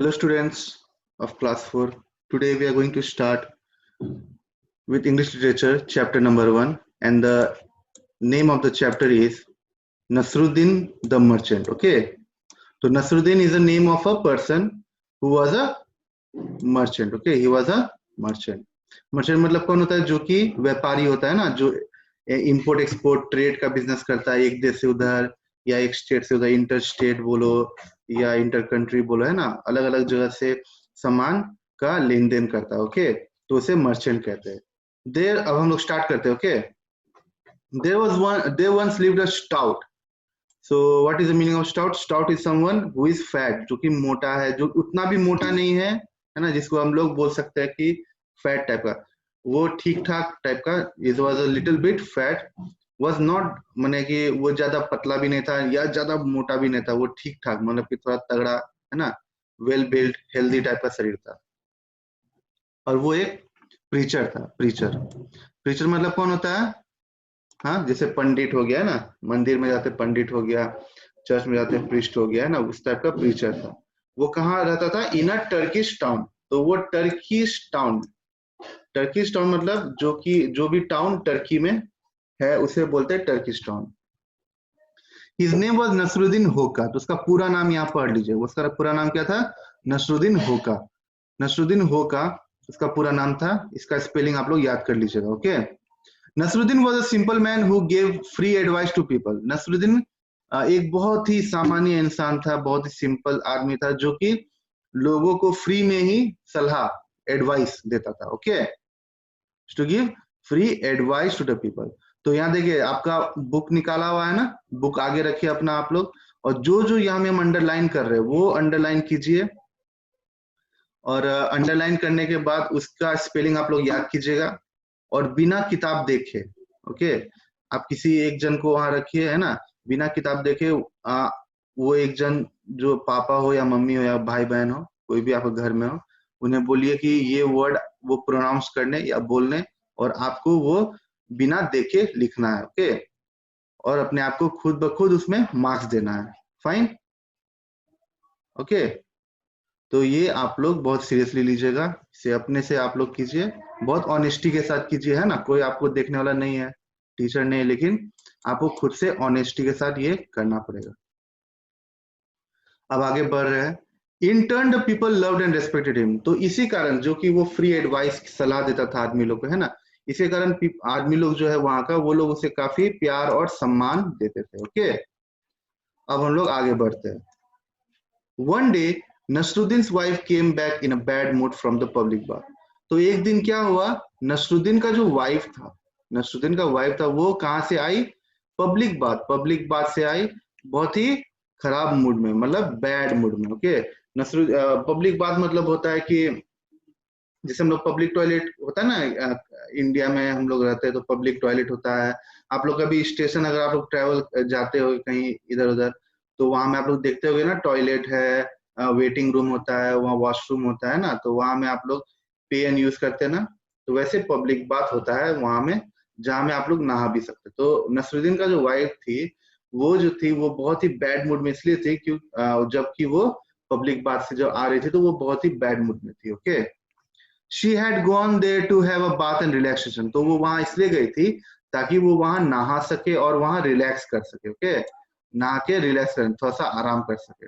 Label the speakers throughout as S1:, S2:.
S1: Hello students of class 4. Today we are going to start with English literature chapter number 1, and the name of the chapter is Nasruddin the Merchant. Okay, so Nasruddin is the name of a person who was a merchant. Okay, he was a merchant. Merchant मतलब कौन होता है? जो कि व्यापारी होता है ना, जो इंपोर्ट एक्सपोर्ट ट्रेड का बिजनेस करता है एक देश से उधर या एक स्टेट से उधर, इंटर स्टेट बोलो या इंटर कंट्री बोलो, है ना, अलग अलग जगह से सामान का लेन देन करता है. ओके, तो उसे मर्चेंट कहते हैं. देर अब हम लोग स्टार्ट करते हैं. Okay, there once lived a stout. So what is the meaning of stout? Stout is someone who is fat, जो कि मोटा है, जो उतना भी मोटा नहीं है, है ना, जिसको हम लोग बोल सकते हैं कि फैट टाइप का, वो ठीक ठाक टाइप का. It was a little bit fat, was not, माने कि वो ज्यादा पतला भी नहीं था या ज्यादा मोटा भी नहीं था, वो ठीक ठाक, मतलब कि थोड़ा तगड़ा, है ना, वेल बिल्ड हेल्दी टाइप का शरीर था. और वो एक प्रीचर था. प्रीचर प्रीचर मतलब कौन होता है? हाँ, जैसे पंडित हो गया ना, मंदिर में जाते पंडित हो गया, चर्च में जाते प्रीस्ट हो गया, है ना, उस टाइप का प्रीचर था. वो कहाँ रहता था? इन अ टर्किश टाउन. तो वो टर्किश टाउन, टर्किश टाउन मतलब जो कि जो भी टाउन टर्की में है उसे बोलते हैं Turkish town. His name was Nasruddin Hoca. तो उसका पूरा नाम यहाँ पढ़ लीजिए. उसका पूरा नाम क्या था? नसरुद्दीन होका. नसरुद्दीन होका उसका पूरा नाम था. इसका स्पेलिंग आप लोग याद कर लीजिएगा. Okay, Nasruddin was a simple man who give free advice to people. Nasruddin एक बहुत ही सामान्य इंसान था, बहुत ही सिंपल आदमी था, जो कि लोगों को फ्री में ही सलाह, एडवाइस देता था. Okay, to give free advice to the people. तो यहाँ देखिए, आपका बुक निकाला हुआ है ना, बुक आगे रखिए अपना आप लोग, और जो जो यहाँ में हम अंडरलाइन कर रहे हैं वो अंडरलाइन कीजिए, और अंडरलाइन करने के बाद उसका स्पेलिंग आप लोग याद कीजिएगा, और बिना किताब देखे, ओके, आप किसी एक जन को वहां रखिए, है ना, बिना किताब देखे, वो एक जन, जो पापा हो या मम्मी हो या भाई बहन हो, कोई भी आपके घर में हो, उन्हें बोलिए कि ये वर्ड वो प्रोनाउंस करने या बोलने, और आपको वो बिना देखे लिखना है. ओके, और अपने आप को खुद ब खुद उसमें मार्क्स देना है. फाइन. ओके, तो ये आप लोग बहुत सीरियसली लीजिएगा, इसे अपने से आप लोग कीजिए, बहुत ऑनेस्टी के साथ कीजिए, है ना, कोई आपको देखने वाला नहीं है, टीचर नहीं, लेकिन आपको खुद से ऑनेस्टी के साथ ये करना पड़ेगा. अब आगे बढ़ रहे हैं. In turn the people loved and respected him. तो इसी कारण, जो कि वो फ्री एडवाइस सलाह देता था आदमी लोग को, है ना, इसी कारण आदमी लोग जो है वहां का, वो लोग उसे काफी प्यार और सम्मान देते थे. ओके, अब हम लोग आगे बढ़ते हैं. One day Nasruddin's wife came back in a bad mood from the public bath. तो एक दिन क्या हुआ, नसरुद्दीन का जो वाइफ था, नसरुद्दीन का वाइफ था, वो कहाँ से आई? Public bath. पब्लिक बाथ से आई, बहुत ही खराब मूड में, मतलब बैड मूड में. ओके, पब्लिक बाथ मतलब होता है कि जैसे हम लोग पब्लिक टॉयलेट होता है ना, इंडिया में हम लोग रहते हैं तो पब्लिक टॉयलेट होता है. आप लोग कभी स्टेशन, अगर आप लोग ट्रेवल जाते हो कहीं इधर उधर, तो वहां में आप लोग देखते होगे ना, टॉयलेट है, वेटिंग रूम होता है, वहाँ वॉशरूम होता है ना, तो वहां में आप लोग पे एंड यूज करते हैं ना. तो वैसे पब्लिक बाथ होता है वहां में, जहाँ में आप लोग नहा भी सकते. तो नसरुद्दीन का जो वाइफ थी, वो जो थी, वो बहुत ही बैड मूड में इसलिए थी क्यों, जबकि वो पब्लिक बाथ से जब आ रही थी तो वो बहुत ही बैड मूड में थी. Okay, she had gone there to have a bath and relaxation. तो वो वहां इसलिए गई थी ताकि वो वहां नहा सके और वहां रिलैक्स कर सके. ओके, नहा के रिलैक्स कर, थोड़ा सा आराम कर सके.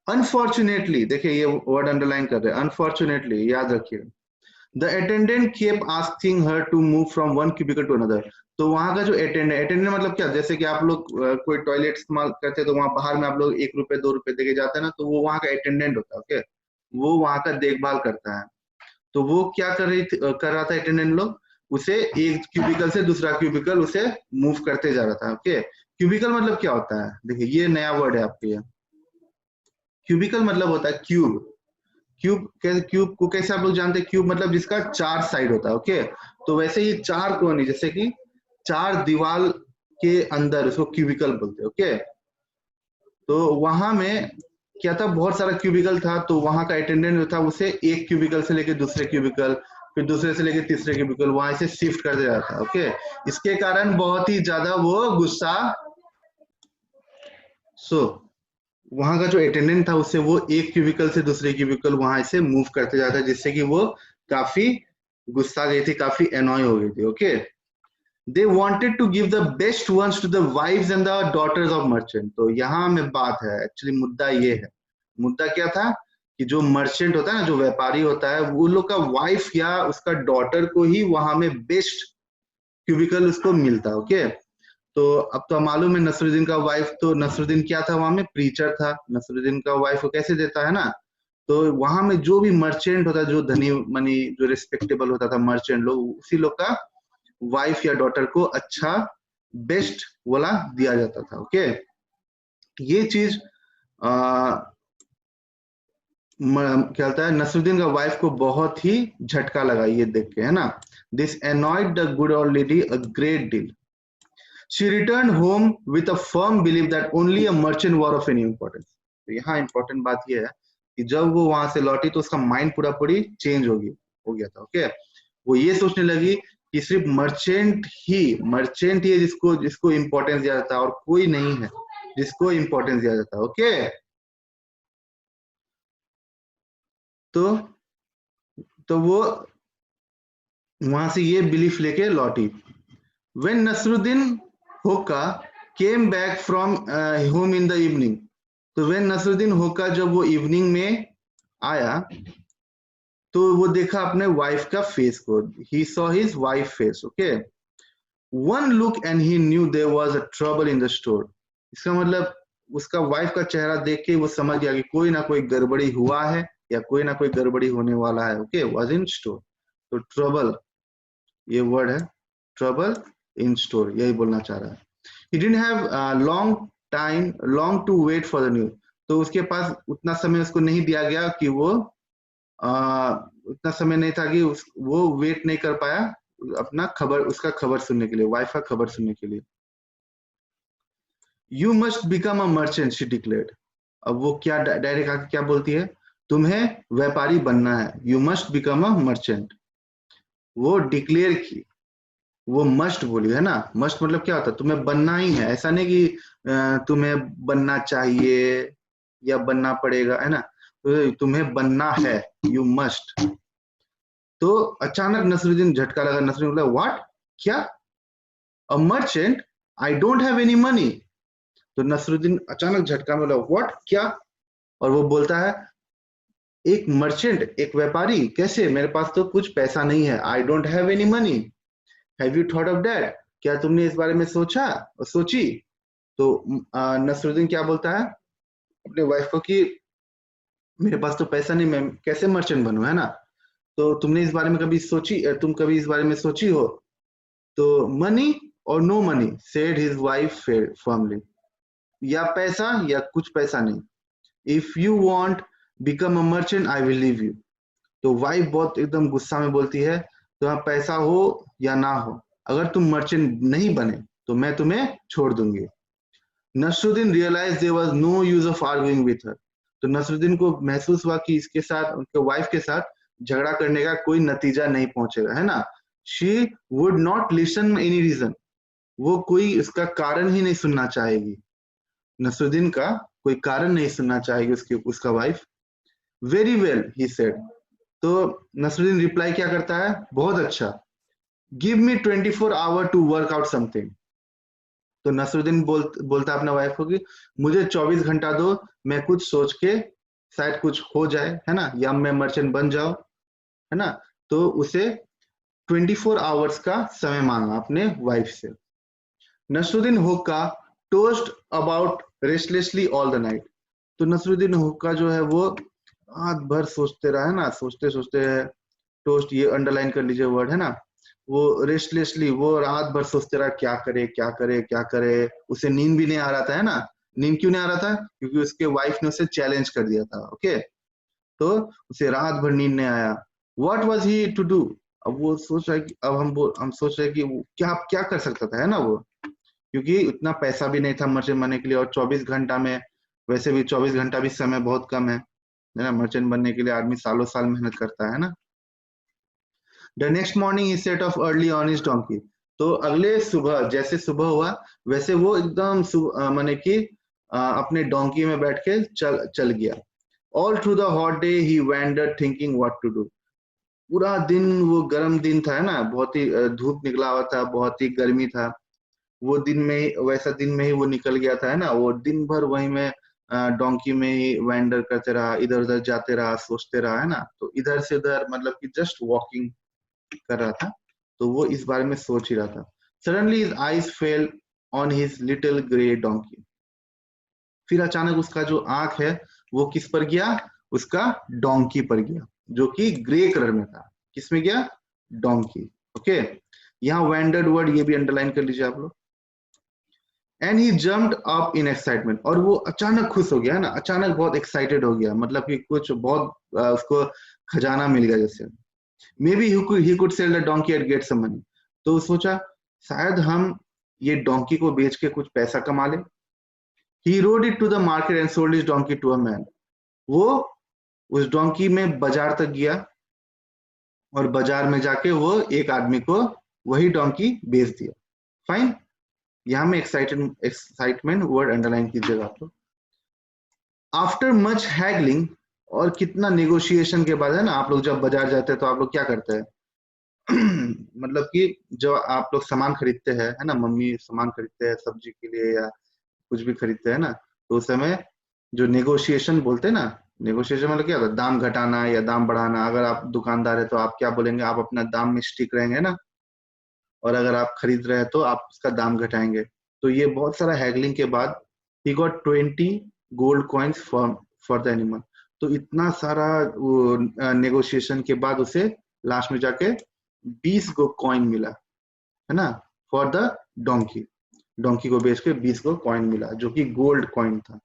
S1: अनफॉर्चुनेटली, देखिए ये वर्ड अंडरलाइन कर रहे हैं, अनफॉर्चुनेटली याद रखिए. The attendant kept asking her to move from one cubicle to another. तो वहां का जो अटेंडेंट, अटेंडेंट मतलब क्या, जैसे कि आप लोग कोई टॉयलेट इस्तेमाल करते हैं तो वहां बाहर में आप लोग 1 रुपए 2 रुपए देके जाते हैं ना, तो वो वहां का अटेंडेंट होता है. ओके, वो वहां का देखभाल करता है. तो वो क्या कर रहा था अटेंडेंट लोग, उसे एक क्यूबिकल से दूसरा क्यूबिकल उसे मूव करते जा रहा था. ओके, क्यूबिकल मतलब क्या होता है? देखिए ये नया वर्ड है आपके लिए. क्यूबिकल मतलब होता है क्यूब. क्यूब को कैसे आप लोग जानते हैं? क्यूब मतलब जिसका 4 साइड होता है. ओके, तो वैसे ही 4 कोने, जैसे कि 4 दीवार के अंदर, उसको क्यूबिकल बोलते हैं. ओके, तो वहां में क्या था, बहुत सारा क्यूबिकल था, तो वहां का अटेंडेंट जो था उसे एक क्यूबिकल से लेके दूसरे क्यूबिकल, फिर दूसरे से लेके तीसरे क्यूबिकल, वहां से शिफ्ट करते जाता था. ओके, इसके कारण बहुत ही ज्यादा वो गुस्सा, सो वहां का जो अटेंडेंट था उससे वो एक क्यूबिकल से दूसरे क्यूबिकल वहां से मूव करते जाता है, जिससे कि वो काफी गुस्सा गई थी, काफी एनॉय हो गई थी। Okay, they wanted to give the best ones to the wives and the daughters of merchant. तो यहाँ में बात है, एक्चुअली मुद्दा ये है, मुद्दा क्या था कि जो मर्चेंट होता है ना, जो व्यापारी होता है, वो लोग का वाइफ या उसका डॉटर को ही वहां में बेस्ट क्यूबिकल उसको मिलता है। ओके, तो अब तो मालूम है नसरुद्दीन का वाइफ, तो नसरुद्दीन क्या था वहां में, प्रीचर था। नसरुद्दीन का वाइफ को कैसे देता है ना, तो वहां में जो भी मर्चेंट होता है, जो धनी मनी जो रिस्पेक्टेबल होता था मर्चेंट लोग, उसी लोग का वाइफ या डॉटर को अच्छा बेस्ट वाला दिया जाता था। ओके, ये चीज क्या होता है, नसरुद्दीन का वाइफ को बहुत ही झटका लगा ये देख के, है ना। This annoyed the good old lady a great deal. She returned home with a firm belief that only a merchant were of any importance. तो यहाँ इंपॉर्टेंट बात यह है कि जब वो वहां से लौटी तो उसका माइंड पूरा पूरी चेंज हो गया था। ओके, वो ये सोचने लगी कि सिर्फ मर्चेंट ही है जिसको जिसको इंपॉर्टेंस दिया जाता है, और कोई नहीं है जिसको इंपॉर्टेंस दिया जाता है। ओके, तो वो वहां से ये बिलीफ लेके लौटी। When Nasruddin Hoka came back from home in the evening, तो when Nasruddin Hoka जब वो इवनिंग में आया तो वो देखा अपने वाइफ का फेस को, he saw his wife face. Okay, one look and he knew there was a trouble in the store. इसका मतलब उसका वाइफ का चेहरा देख के वो समझ गया कि कोई ना कोई गड़बड़ी हुआ है या कोई ना कोई गड़बड़ी होने वाला है। ओके, was in store, तो ट्रबल ये वर्ड है, ट्रबल इन स्टोर, यही बोलना चाह रहा है। He didn't have long to wait for the news. तो उसके पास उतना समय उसको नहीं दिया गया कि वो उतना समय नहीं था कि वो वेट नहीं कर पाया अपना उसका खबर सुनने के लिए, वाइफ का खबर सुनने के लिए। You must become a merchant, she declared. अब वो क्या डायरेक्ट आके क्या बोलती है, तुम्हें व्यापारी बनना है। You must become a merchant, वो डिक्लेयर की, वो मस्ट बोली है ना। मस्ट मतलब क्या होता है, तुम्हें बनना ही है, ऐसा नहीं कि तुम्हें बनना चाहिए या बनना पड़ेगा, है ना, तो तुम्हें बनना है, यू मस्ट। तो अचानक नसरुद्दीन झटका लगा, नसरुद्दीन बोला व्हाट, क्या, अ merchant, I don't have any money. तो नसरुद्दीन अचानक झटका में बोला व्हाट, क्या, और वो बोलता है एक मर्चेंट, एक व्यापारी कैसे, मेरे पास तो कुछ पैसा नहीं है, I don't have any money, have you thought of that, क्या तुमने इस बारे में सोचा और सोची। तो नसरुद्दीन क्या बोलता है अपने वाइफ को कि मेरे पास तो पैसा नहीं, मैं कैसे मर्चेंट बनूं, है ना। तो तुमने इस बारे में कभी सोची, तुम कभी इस बारे में सोची हो। तो मनी और no money, said his wife firmly, या पैसा या कुछ पैसा नहीं, if you want become a merchant I will leave you. तो वाइफ बहुत एकदम गुस्सा में बोलती है, तुम्हारा पैसा हो या ना हो, अगर तुम मर्चेंट नहीं बने तो मैं तुम्हें छोड़ दूंगी। Nasruddin realise there was no use of arguing with her. तो नसरुद्दीन को महसूस हुआ कि इसके साथ, उनके वाइफ के साथ झगड़ा करने का कोई नतीजा नहीं पहुंचेगा, है ना। She would not listen any reason, वो कोई इसका कारण ही नहीं सुनना चाहेगी, नसरुद्दीन का कोई कारण नहीं सुनना चाहेगी उसका wife. Very well he said. तो नसरुद्दीन रिप्लाई क्या करता है, बहुत अच्छा, give me 24 hour to work out something. तो नसरुद्दीन बोलता है अपने वाइफ को कि मुझे 24 घंटा दो, मैं कुछ सोच के शायद कुछ हो जाए, है ना, या मैं मर्चेंट बन जाऊं, है ना। तो उसे 24 आवर्स का समय मांगा अपने वाइफ से। नसरुद्दीन हुक्का toast about restlessly all the night. तो नसरुद्दीन हुक्का जो है वो रात भर सोचते रहा, है ना, सोचते सोचते, टोस्ट ये अंडरलाइन कर लीजिए वर्ड, है ना, वो रेस्टलेसली वो रात भर सोचते रहा क्या करे क्या करे क्या करे। उसे नींद भी नहीं आ रहा था, है ना। नींद क्यों नहीं आ रहा था, क्योंकि उसके वाइफ ने उसे चैलेंज कर दिया था। ओके, तो उसे रात भर नींद नहीं आया। What was he to do, अब वो सोच रहा है कि अब हम सोच रहे हैं कि वो क्या क्या कर सकता था, है ना वो, क्योंकि उतना पैसा भी नहीं था मर्चेंट बनने के लिए, और 24 घंटा में, वैसे भी 24 घंटा भी समय बहुत कम है ना, मर्चेंट बनने के लिए आदमी सालों साल मेहनत करता है ना। The next morning he set of early on his donkey. तो अगले सुबह, जैसे सुबह हुआ वैसे वो एकदम माने कि अपने डोंकी में बैठ के चल गया। All through the hot day he wandered thinking what to do. पूरा दिन, वो गर्म दिन था, है ना, बहुत ही धूप निकला हुआ था, बहुत ही गर्मी था। वो दिन में वैसा दिन में ही वो निकल गया था, है ना। वो दिन भर वहीं में डोंकी में ही वैंडर करते रहा, इधर उधर जाते रहा, सोचते रहा, है ना। तो इधर से उधर मतलब कि जस्ट वॉकिंग कर रहा था, तो वो इस बारे में सोच ही रहा था। Suddenly his eyes fell on his little grey donkey. फिर अचानक उसका जो आंख है वो किस पर गया, उसका डोंकी पर गया, जो कि ग्रे कलर में था। किस में गया, डोंकी। ओके, यहाँ वैंडर्ड वर्ड ये भी अंडरलाइन कर लीजिए आप लोग। And he jumped up in excitement, और वो अचानक खुश हो गया ना, अचानक बहुत एक्साइटेड हो गया, मतलब कि कुछ बहुत उसको खजाना मिल गया जैसे। Maybe he could sell the donkey and get some money. तो वो सोचा शायद हम ये डोंकी को बेच के कुछ पैसा कमा ले। He rode it to the market and sold his donkey to a man. वो उस डोंकी में बाजार तक गया, और बाजार में जाके वो एक आदमी को वही डोंकी बेच दिया। फाइन, यहां में एक्साइटमेंट वर्ड अंडरलाइन कीजिएगा आप लोग। आफ्टर मच हैगलिंग, और कितना नेगोशिएशन के बाद, है ना, आप लोग जब बाजार जाते हैं तो आप लोग क्या करते हैं मतलब कि जो आप लोग सामान खरीदते हैं, है ना, मम्मी सामान खरीदते हैं सब्जी के लिए या कुछ भी खरीदते हैं ना, तो उस समय जो नेगोशिएशन बोलते हैं ना, नेगोशिएशन मतलब क्या होता है, दाम घटाना या दाम बढ़ाना। अगर आप दुकानदार है तो आप क्या बोलेंगे, आप अपना दाम में स्टिक रहेंगे ना, और अगर आप खरीद रहे हैं तो आप उसका दाम घटाएंगे। तो ये बहुत सारा हैगलिंग के बाद he got 20 gold coins for the animal. तो इतना सारा नेगोशिएशन के बाद उसे लास्ट में जाके 20 गो कॉइन मिला, है ना, फॉर द डोंकी। डोंकी को बेच के 20 को कॉइन मिला, जो कि गोल्ड कॉइन था।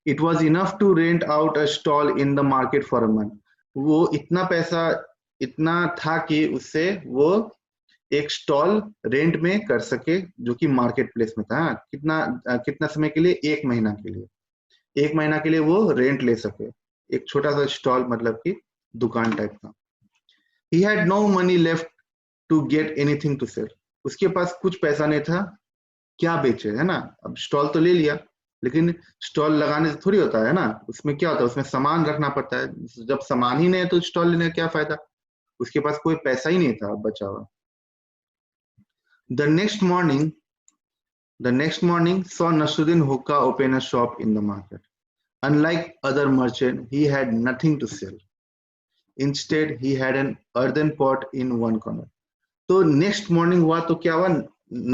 S1: It was enough to rent out a stall in the market for a month. वो इतना पैसा इतना था कि उससे वो एक स्टॉल रेंट में कर सके, जो कि मार्केट प्लेस में था। कितना समय के लिए, 1 महीना के लिए। 1 महीना के लिए वो रेंट ले सके, एक छोटा सा स्टॉल, मतलब कि दुकान टाइप का। He had no money left to get anything to sell. उसके पास कुछ पैसा नहीं था, क्या बेचे, है ना। अब स्टॉल तो ले लिया, लेकिन स्टॉल लगाने से थोड़ी होता है ना, उसमें क्या होता है, उसमें सामान रखना पड़ता है। जब सामान ही नहीं है तो स्टॉल लेने का क्या फायदा। उसके पास कोई पैसा ही नहीं था बचा हुआ। The next morning The next morning saw Nasruddin Hookah open a shop in the market. Unlike other merchants, he had nothing to sell. Instead, he had an earthen pot in one corner. तो next morning हुआ तो क्या हुआ,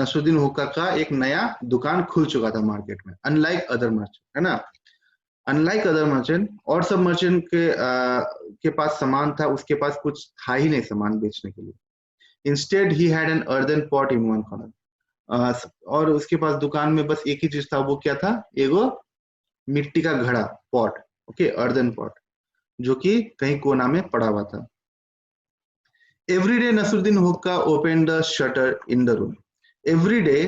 S1: नसरुद्दीन हुक्का का एक नया दुकान खुल चुका था मार्केट में। अनलाइक अदर मर्चेंट, है ना, अनलाइक अदर मर्चेंट। और सब मर्चेंट के पास सामान था, उसके पास कुछ था ही नहीं सामान बेचने के लिए। Instead he had an earthen pot in one corner. और उसके पास दुकान में बस एक ही चीज था, वो क्या था, एगो मिट्टी का घड़ा, पॉट। ओके, अर्दन पॉट, जो कि कहीं कोना में पड़ा हुआ था। एवरी डे नसरुद्दीन हुक्का open the shutter in the room. Every day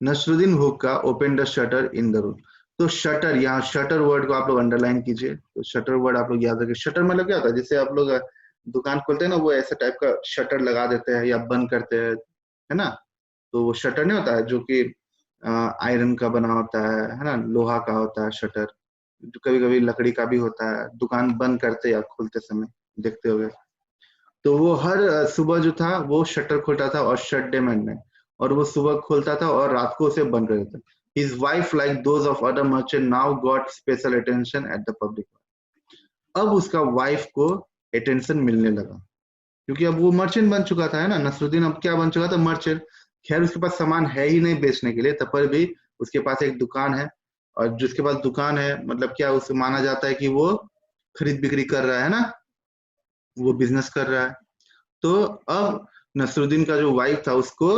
S1: Nasruddin हुक्का open the shutter in the room. तो शटर, यहाँ शटर वर्ड को आप लोग अंडरलाइन कीजिए। तो शटर वर्ड आप लोग याद रखिए। शटर मतलब क्या होता है, जैसे आप लोग दुकान खोलते हैं ना, वो ऐसे टाइप का शटर लगा देते हैं या बंद करते हैं, है ना। तो वो शटर नहीं होता है जो कि आयरन का बना होता है ना, लोहा का होता है शटर। जो कभी कभी लकड़ी का भी होता है, दुकान बंद करते या खोलते समय देखते होंगे। तो वो हर सुबह जो था वो शटर खोलता था, और शट डे मैन में, और वो सुबह खोलता था और रात को उसे बंद कर देता। His wife, like those of other merchant, now got special attention at the public. अब उसका वाइफ को अटेंशन मिलने लगा, क्योंकि अब वो मर्चेंट बन चुका था, है ना। नसरुद्दीन अब क्या बन चुका था, मर्चेंट। खैर उसके पास सामान है ही नहीं बेचने के लिए, तब पर भी उसके पास एक दुकान है। और जिसके पास दुकान है मतलब क्या, उसे माना जाता है कि वो खरीद बिक्री कर रहा है ना, वो बिजनेस कर रहा है। तो अब नसरुद्दीन का जो वाइफ था उसको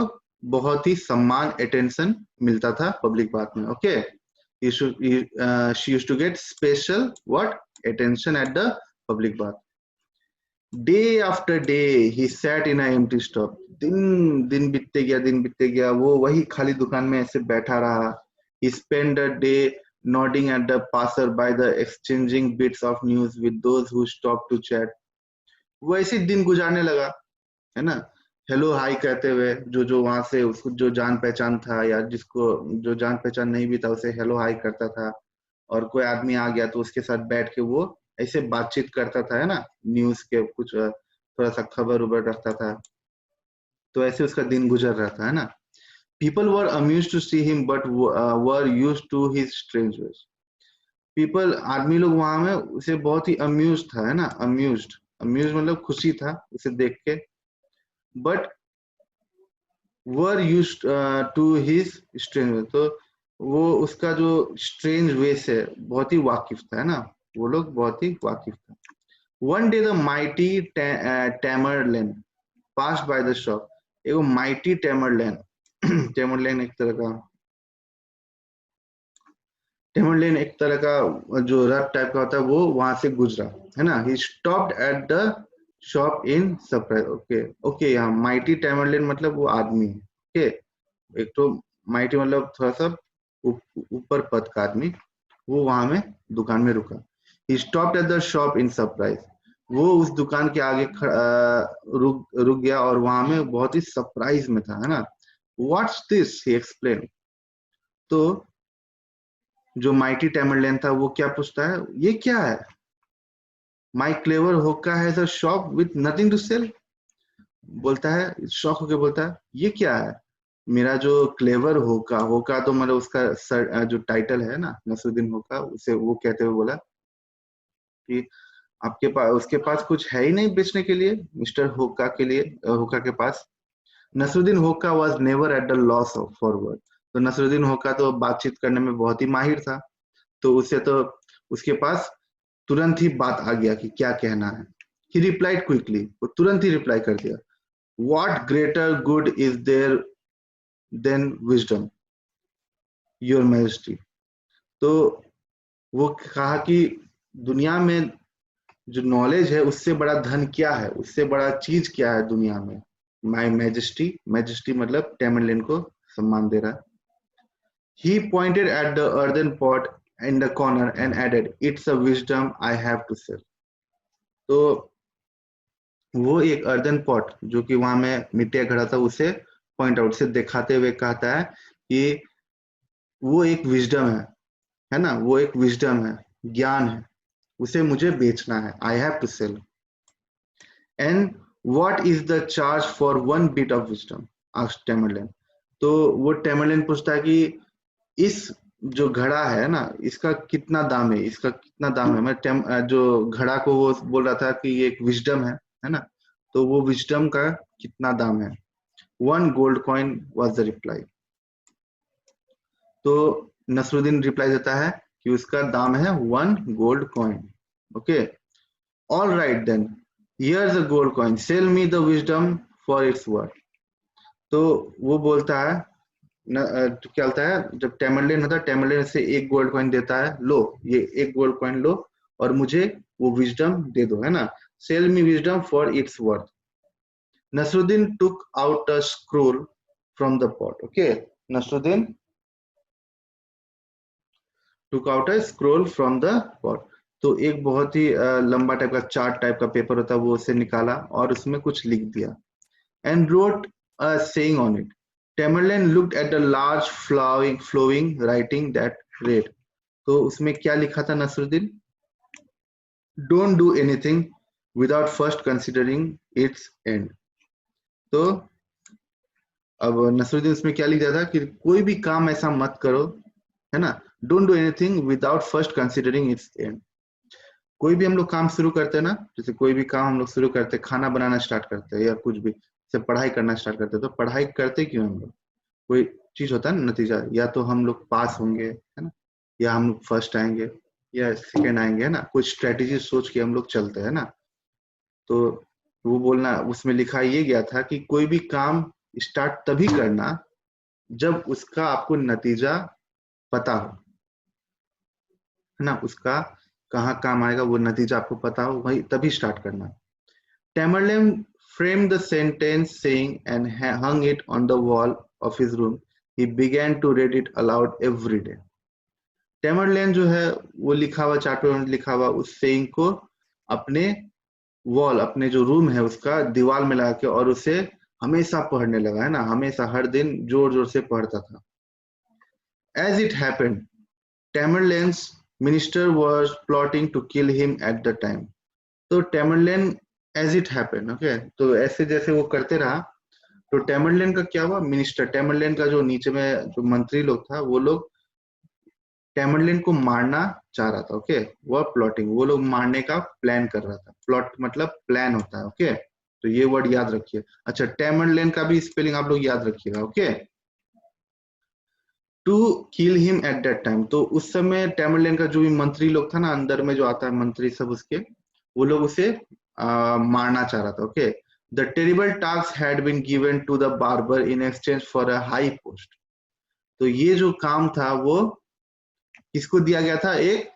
S1: बहुत ही सम्मान, अटेंशन मिलता था पब्लिक बात में। Okay, she used to get special what, attention at the public bath. Day after day he sat in empty shop. दिन दिन बीतते गया, दिन बीतते गया, वो वही खाली दुकान में ऐसे बैठा रहा। He spend the day nodding at the passer by, the exchanging bits of news with those who stopped to chat. वो ऐसे दिन गुजारने लगा, है ना। हेलो हाई कहते हुए, जो जो वहां से उसको जो जान पहचान था या जिसको जो जान पहचान नहीं भी था उसे हेलो हाई करता था। और कोई आदमी आ गया तो उसके साथ बैठ के वो ऐसे बातचीत करता था, है ना। न्यूज के कुछ थोड़ा सा खबर उबर रखता था। तो ऐसे उसका दिन गुजर रहा था, है ना। People were amuse to see him but were use to his strange ways. People आदमी लोग वहां में उसे बहुत ही अम्यूज था, है ना। अम्यूज्ड, अम्यूज मतलब खुशी था उसे देख के। But were use to his strange way, तो वो उसका जो स्ट्रेंज वे से बहुत ही वाकिफ था, है ना। वो लोग बहुत ही वाकिफ था। One day the mighty Tamerlane passed by the shop. एगो माइटी टैमरलैंड टैमरलैंड एक तरह का टेमरलेन एक तरह का जो रथ टाइप का होता है, वो वहां से गुजरा, है ना। He stopped at the shop in surprise. Okay okay, यहाँ माइटी टेमरलेन मतलब वो आदमी है। ओके, एक तो माइटी मतलब थोड़ा सा ऊपर पद का आदमी, वो वहां में दुकान में रुका। He stopped at the shop in surprise. वो उस दुकान के आगे रुक रुक गया और वहां में बहुत ही सरप्राइज में था, है ना। What's this, he explain. तो जो माइटी टैमरलैन था वो क्या पूछता है, ये क्या है। My clever Hoca has a shop with nothing to sell. बोलता है, शॉक होके बोलता है, ये क्या है। मेरा जो क्लेवर होका, होका तो मतलब उसका जो टाइटल है ना, नसरुद्दीन होका, उसे वो कहते हुए बोला कि आपके पास उसके पास कुछ है ही नहीं बेचने के लिए, मिस्टर होका के लिए, होका के पास। नसरुद्दीन होका was never at the loss of for word. तो नसरुद्दीन होका तो बातचीत करने में बहुत ही माहिर था। तो उसे तो उसके पास तुरंत ही बात आ गया कि क्या कहना है। ही रिप्लाइड क्विकली, वो तुरंत ही रिप्लाई कर दिया। What greater good is there than wisdom, your majesty. तो वो कहा कि दुनिया में जो नॉलेज है उससे बड़ा धन क्या है, उससे बड़ा चीज क्या है दुनिया में। माई मैजेस्टी, मैजेस्टी मतलब टैमरलैंड को सम्मान दे रहा है। He pointed at the earthen pot in the corner and added, "It's a wisdom I have to sell." तो वो एक अर्दन पॉट जो कि वहां में मिट्टी का घड़ा था, उसे पॉइंट आउट से दिखाते हुए कहता है कि वो एक विजडम है ना। वो एक विजडम है, ज्ञान है, उसे मुझे बेचना है। I have to sell. And what is the charge for one bit of wisdom, asked Tamerlane. तो वो टेमरलैंड पूछता है कि इस जो घड़ा है ना, इसका कितना दाम है, इसका कितना दाम है। जो घड़ा को वो बोल रहा था कि ये एक विजडम है ना। तो वो विजडम का कितना दाम है। One gold coin was the reply. तो नसरुद्दीन रिप्लाई देता है कि उसका दाम है one gold coin. Okay, all right then, here's a gold coin, sell me the wisdom for its worth. तो वो बोलता है तो क्या होता है, जब टैमरलैंड होता है, टैमरलैंड से एक गोल्ड कॉइन देता है, लो ये एक गोल्ड कॉइन लो और मुझे वो विजडम दे दो, है ना। Sell me wisdom for its worth. Nasruddin took out a scroll from the pot. Okay, Nasruddin took out a scroll from the pot. तो एक बहुत ही लंबा टाइप का चार्ट टाइप का पेपर होता है, वो उसे निकाला और उसमें कुछ लिख दिया। And wrote a saying on it. Tamerlane looked at the large flowing writing that read. तो उसमें क्या लिखा था Nasruddin, don't do anything without first considering its end. तो अब नसरुद्दीन उसमें क्या लिख दिया था कि कोई भी काम ऐसा मत करो, है ना। Don't do anything without first considering its and. कोई भी हम लोग काम शुरू करते हैं ना, जैसे कोई भी काम हम लोग शुरू करते हैं, खाना बनाना स्टार्ट करते हैं या कुछ भी, जैसे पढ़ाई करना स्टार्ट करते हैं, तो पढ़ाई करते क्यों हम लोग, कोई चीज होता है ना नतीजा, या तो हम लोग पास होंगे, है ना, या हम लोग फर्स्ट आएंगे या सेकंड आएंगे, है ना। कुछ स्ट्रेटेजी सोच के हम लोग चलते हैं ना। तो वो बोलना उसमें लिखा ये गया था कि कोई भी काम स्टार्ट तभी करना जब उसका आपको नतीजा पता हो, है ना। उसका कहाँ काम आएगा वो नतीजा आपको पता हो, वही तभी स्टार्ट करना। Tamerlane framed the sentence saying and hung it on the wall of his room. He began to read it aloud every day. टेमरलैंड जो है वो लिखा हुआ चार्ट पे लिखा हुआ उस सेइंग को अपने वॉल, अपने जो रूम है उसका दीवार में लगा के और उसे हमेशा पढ़ने लगा, है ना, हमेशा हर दिन जोर जोर से पढ़ता था। As it happened, Tamerlane's minister was plotting to kill him at the time. तो Tamerlane, as it happened, okay, तो ऐसे जैसे वो करते रहा, तो Tamerlane का क्या हुआ, मिनिस्टर Tamerlane का जो नीचे में जो मंत्री लोग था, वो लोग Tamerlane को मारना चाह रहा था, ओके, वो प्लॉटिंग, वो लोग मारने का प्लान कर रहा था। प्लॉट मतलब प्लान होता है, ओके, तो ये वर्ड याद रखिए। अच्छा, Tamerlane का भी स्पेलिंग आप लोग याद रखिएगा, okay. To kill him at that time, तो उस समय टैमरलेन का जो भी मंत्री लोग था ना, अंदर में जो आता है मंत्री सब उसके, वो लोग उसे मारना चाह रहा था, okay. The terrible task had been given to the barber in exchange for a high post. तो ये जो काम था वो किसको दिया गया था, एक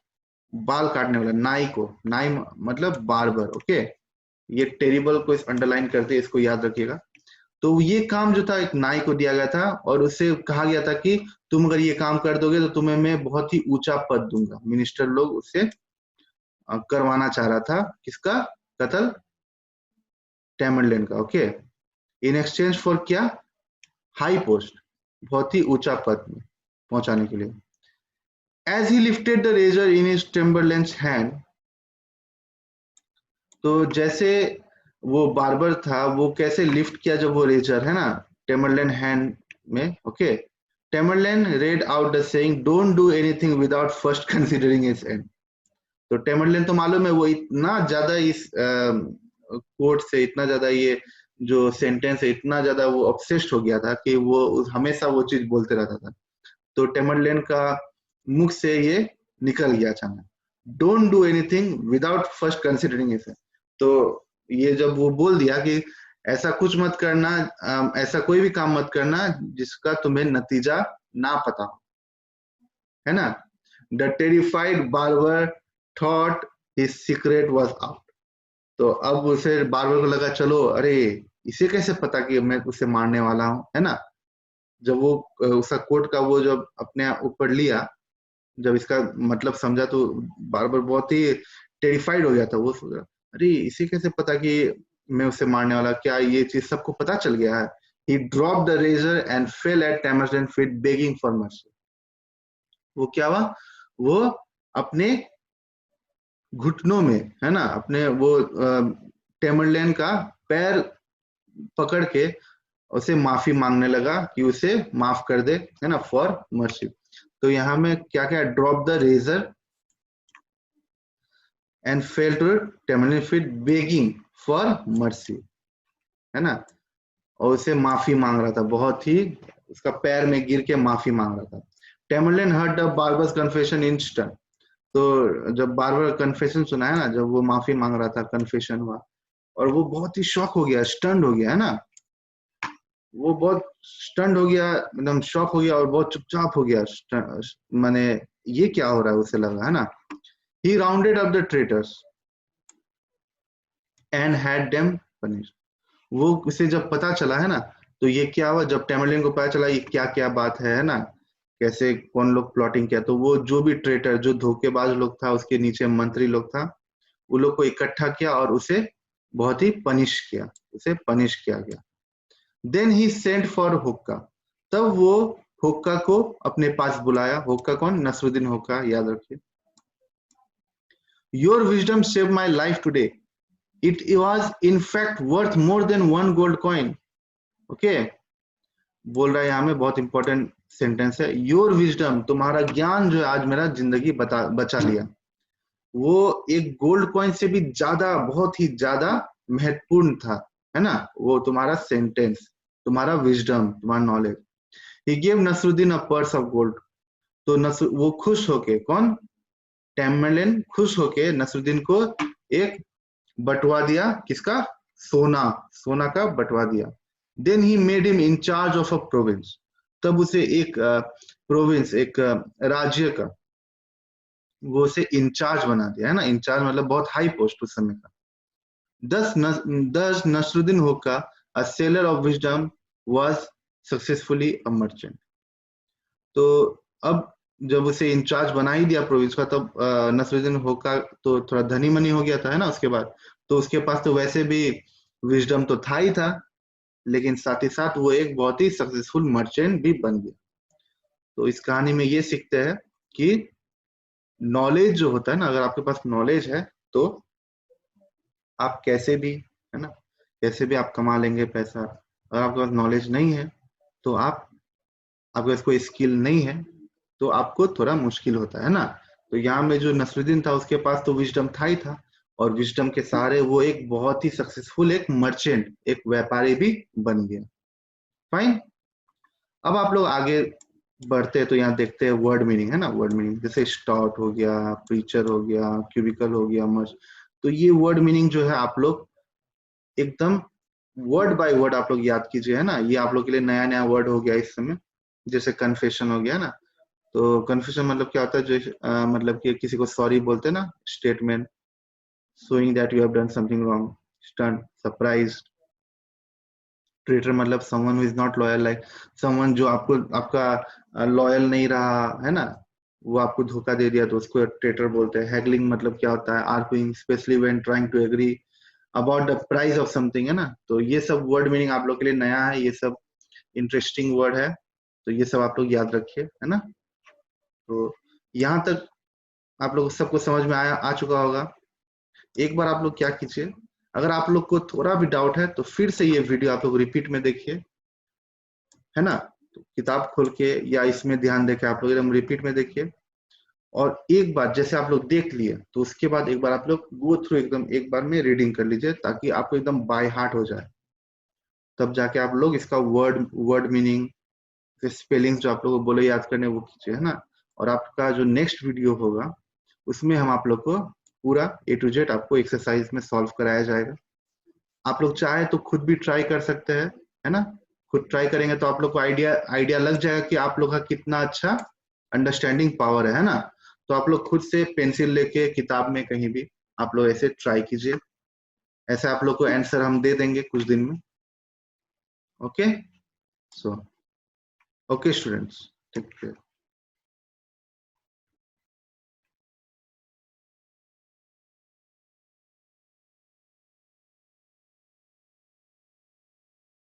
S1: बाल काटने वाला नाई को, नाई मतलब बार्बर, ओके। ये टेरिबल को इस अंडरलाइन करते, इसको याद रखिएगा। तो ये काम जो था एक नाई को दिया गया था, और उससे कहा गया था कि तुम अगर ये काम कर दोगे तो तुम्हें मैं बहुत ही ऊंचा पद दूंगा। मिनिस्टर लोग उससे करवाना चाह रहा था, किसका कत्ल, टैमरलेन का, ओके। इन एक्सचेंज फॉर क्या, हाई पोस्ट, बहुत ही ऊंचा पद में पहुंचाने के लिए। As he lifted the razor in his Tamerlane's hand, तो जैसे वो बार्बर था, वो कैसे लिफ्ट किया जब वो रेजर, है ना, टेमरलेन हैंड में, okay. Tamerlane read out the saying, don't do anything without first considering its end. तो टेमरलेन तो मालूम है वो इतना ज्यादा इस कोर्ट से, इतना ज्यादा ये जो सेंटेंस है, इतना ज्यादा वो ऑब्सेस्ड हो गया था कि वो हमेशा वो चीज बोलते रहता था। तो टेमरलेन का मुख से ये निकल गया अचानक, don't do anything without first considering it. तो ये जब वो बोल दिया कि ऐसा कुछ मत करना, ऐसा कोई भी काम मत करना जिसका तुम्हें नतीजा ना पता हो, है ना। The terrified barber thought his secret was out. तो अब उसे बार्बर को लगा, चलो, अरे इसे कैसे पता कि मैं उसे मारने वाला हूं, है ना। जब वो उसका कोट का वो जब अपने ऊपर लिया, जब इसका मतलब समझा, तो बार्बर बहुत ही टेरिफाइड हो गया था। वो सोच रहा, अरे इसे कैसे पता कि मैं उसे मारने वाला, क्या ये चीज सबको पता चल गया है। He dropped the razor and fell at Tamerlane's feet begging for mercy. वो क्या हुआ, वो अपने घुटनों में, है ना, अपने वो टेमरलेन का पैर पकड़ के उसे माफी मांगने लगा कि उसे माफ कर दे, है ना, फॉर मर्सी। तो यहाँ में क्या क्या, drop the razor and fell to Tamerlane feet begging for mercy, है ना, और उसे माफी मांग रहा था, बहुत ही उसका पैर में गिर के माफी मांग रहा था। Tamerlane heard the barber's confession in stun. तो जब बार्बर कन्फेशन सुना, है ना, जब वो माफी मांग रहा था, कन्फेशन हुआ, और वो बहुत ही शॉक हो गया, स्टंड हो गया, है ना, वो बहुत स्टंड हो गया, एकदम शॉक हो गया और बहुत चुपचाप हो गया। माने ये क्या हो रहा है उसे लगा, है ना। He rounded up the traitors and had them punished. वो उसे जब पता चला, है ना, तो ये क्या हुआ, जब टेमरलिन को पता चला ये क्या क्या बात है ना, कैसे कौन लोग प्लॉटिंग किया, तो वो जो भी ट्रेटर, जो धोखेबाज लोग था, उसके नीचे मंत्री लोग था, वो लोग को इकट्ठा किया और उसे बहुत ही पनिश किया, उसे पनिश किया गया। देन ही सेंट फॉर हुक्का। तब वो हुक्का को अपने पास बुलाया। हुक्का कौन, नसरुद्दीन हुक्का, याद रखिए। Your wisdom save my life today, it was in fact worth more than one gold coin. Okay, बोल रहा है यहाँ में, बहुत इंपॉर्टेंट सेंटेंस है, योर विजडम, तुम्हारा ज्ञान जो है आज मेरा जिंदगी बचा लिया, वो एक गोल्ड कॉइन से भी ज्यादा, बहुत ही ज्यादा महत्वपूर्ण था, है ना, वो तुम्हारा सेंटेंस, तुम्हारा विजडम, तुम्हारा knowledge. He gave Nasruddin a purse of gold. तो वो खुश होके, कौन, टैमरलेन खुश होके नसरुद्दीन को एक बटवा दिया, किसका, सोना, सोना का बटवा दिया। Then he made him in charge of a province. तब उसे एक प्रोविंस, एक राज्य का वो उसे इंचार्ज बना दिया, है ना, इंचार्ज मतलब बहुत हाई पोस्ट उस समय का। Thus Nasruddin Hoka, a seller of wisdom, was successfully a merchant. तो अब जब उसे इंचार्ज बना ही दिया प्रोविंस का, तब नसरुद्दीन होका तो थोड़ा धनी मनी हो गया था, है ना, उसके बाद तो उसके पास तो वैसे भी विजडम तो था ही था, लेकिन साथ ही साथ वो एक बहुत ही सक्सेसफुल मर्चेंट भी बन गया। तो इस कहानी में ये सीखते हैं कि नॉलेज जो होता है ना, अगर आपके पास नॉलेज है तो आप कैसे भी, है ना, कैसे भी आप कमा लेंगे पैसा। अगर आपके पास नॉलेज नहीं है तो आपके पास कोई स्किल नहीं है तो आपको थोड़ा मुश्किल होता है ना। तो यहाँ में जो नसरुद्दीन था उसके पास तो विजडम था ही था, और विजडम के सहारे वो एक बहुत ही सक्सेसफुल एक मर्चेंट, एक व्यापारी भी बन गया। फाइन। अब आप लोग आगे बढ़ते हैं तो यहाँ देखते हैं वर्ड मीनिंग, है ना, वर्ड मीनिंग जैसे स्टाउट हो गया, प्रीचर हो गया, क्यूबिकल हो गया, मर्च। तो ये वर्ड मीनिंग जो है आप लोग एकदम वर्ड बाय वर्ड आप लोग याद कीजिए, है ना। ये आप लोग के लिए नया नया वर्ड हो गया इस समय। जैसे कन्फेशन हो गया ना, तो कन्फ्यूजन मतलब क्या होता है, जो मतलब कि किसी को सॉरी बोलते हैं ना, statement showing that you have done something wrong, stun, surprised. Traitor मतलब someone who is not loyal, like someone जो आपको आपका लॉयल नहीं रहा, है ना, वो आपको धोखा दे दिया तो उसको ट्रेटर बोलते हैं। हैगलिंग मतलब क्या होता है, arguing specially when trying to agree about the price of something, है ना। तो ये सब वर्ड मीनिंग आप लोग के लिए नया है, ये सब इंटरेस्टिंग वर्ड है, तो ये सब आप लोग याद रखिए, है ना। तो यहाँ तक आप लोग सबको समझ में आ चुका होगा। एक बार आप लोग क्या कीजिए, अगर आप लोग को थोड़ा भी डाउट है तो फिर से ये वीडियो आप लोग रिपीट में देखिए, है ना। तो किताब खोल के या इसमें ध्यान देके आप लोग एकदम रिपीट में देखिए, और एक बार जैसे आप लोग देख लिए तो उसके बाद एक बार आप लोग गो थ्रू एकदम एक बार में रीडिंग कर लीजिए, ताकि आपको एकदम बाय हार्ट हो जाए। तब जाके आप लोग इसका वर्ड वर्ड मीनिंग, स्पेलिंग्स जो आप लोग को बोले याद करने वो कीजिए, है ना। और आपका जो नेक्स्ट वीडियो होगा उसमें हम आप लोग को पूरा ए टू जेड आपको एक्सरसाइज में सॉल्व कराया जाएगा। आप लोग चाहे तो खुद भी ट्राई कर सकते हैं, है ना। खुद ट्राई करेंगे तो आप लोग को आइडिया आइडिया लग जाएगा कि आप लोग का कितना अच्छा अंडरस्टैंडिंग पावर है ना। तो आप लोग खुद से पेंसिल लेके किताब में कहीं भी आप लोग ऐसे ट्राई कीजिए, ऐसे आप लोग को आंसर हम दे देंगे कुछ दिन में। Okay, so okay students, take care.